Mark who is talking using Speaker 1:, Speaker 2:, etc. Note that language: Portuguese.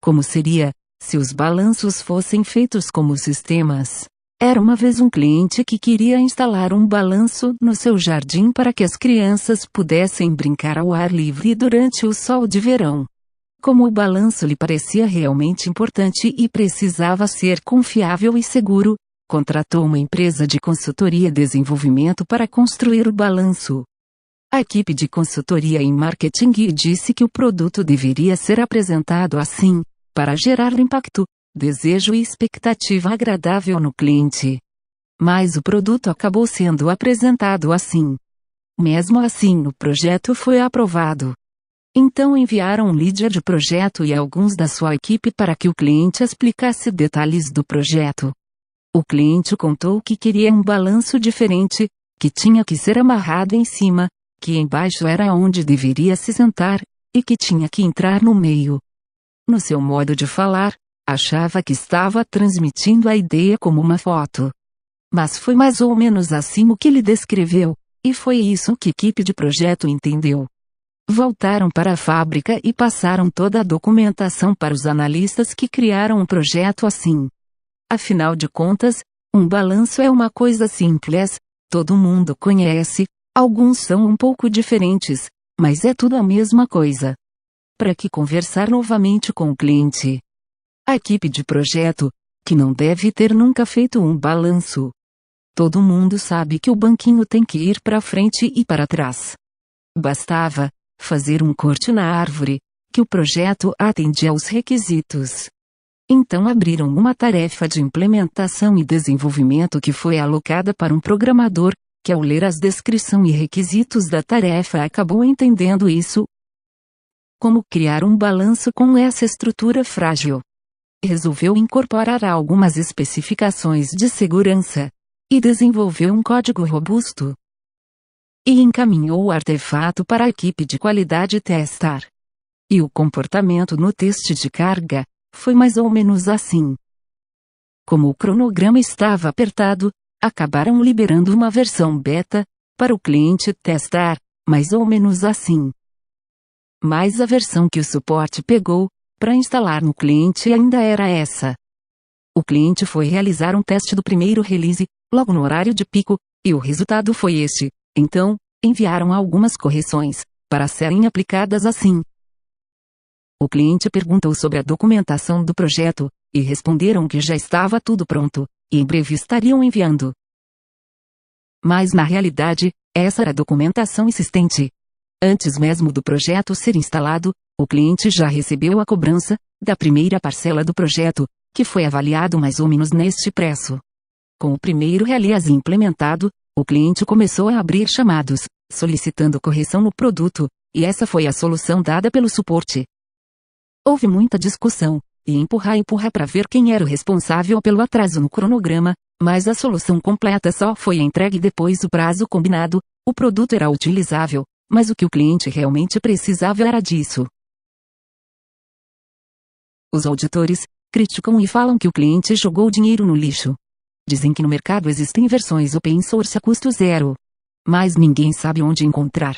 Speaker 1: Como seria, se os balanços fossem feitos como sistemas? Era uma vez um cliente que queria instalar um balanço no seu jardim para que as crianças pudessem brincar ao ar livre durante o sol de verão. Como o balanço lhe parecia realmente importante e precisava ser confiável e seguro, contratou uma empresa de consultoria e desenvolvimento para construir o balanço. A equipe de consultoria em marketing disse que o produto deveria ser apresentado assim, para gerar impacto, desejo e expectativa agradável no cliente. Mas o produto acabou sendo apresentado assim. Mesmo assim, o projeto foi aprovado. Então enviaram um líder de projeto e alguns da sua equipe para que o cliente explicasse detalhes do projeto. O cliente contou que queria um balanço diferente, que tinha que ser amarrado em cima, que embaixo era onde deveria se sentar, e que tinha que entrar no meio. No seu modo de falar, achava que estava transmitindo a ideia como uma foto. Mas foi mais ou menos assim o que ele descreveu, e foi isso que a equipe de projeto entendeu. Voltaram para a fábrica e passaram toda a documentação para os analistas que criaram um projeto assim. Afinal de contas, um balanço é uma coisa simples, todo mundo conhece, alguns são um pouco diferentes, mas é tudo a mesma coisa. Para que conversar novamente com o cliente? A equipe de projeto, que não deve ter nunca feito um balanço. Todo mundo sabe que o banquinho tem que ir para frente e para trás. Bastava fazer um corte na árvore, que o projeto atendia aos requisitos. Então abriram uma tarefa de implementação e desenvolvimento que foi alocada para um programador, que ao ler as descrição e requisitos da tarefa acabou entendendo isso. Como criar um balanço com essa estrutura frágil? Resolveu incorporar algumas especificações de segurança, e desenvolveu um código robusto. E encaminhou o artefato para a equipe de qualidade testar. E o comportamento no teste de carga foi mais ou menos assim. Como o cronograma estava apertado, acabaram liberando uma versão beta para o cliente testar, mais ou menos assim. Mas a versão que o suporte pegou para instalar no cliente ainda era essa. O cliente foi realizar um teste do primeiro release, logo no horário de pico, e o resultado foi este. Então, enviaram algumas correções, para serem aplicadas assim. O cliente perguntou sobre a documentação do projeto, e responderam que já estava tudo pronto, e em breve estariam enviando. Mas na realidade, essa era a documentação existente. Antes mesmo do projeto ser instalado, o cliente já recebeu a cobrança da primeira parcela do projeto, que foi avaliado mais ou menos neste preço. Com o primeiro release implementado, o cliente começou a abrir chamados, solicitando correção no produto, e essa foi a solução dada pelo suporte. Houve muita discussão, e empurrar para ver quem era o responsável pelo atraso no cronograma, mas a solução completa só foi entregue depois do prazo combinado. O produto era utilizável, mas o que o cliente realmente precisava era disso. Os auditores criticam e falam que o cliente jogou dinheiro no lixo. Dizem que no mercado existem versões open source a custo zero. Mas ninguém sabe onde encontrar.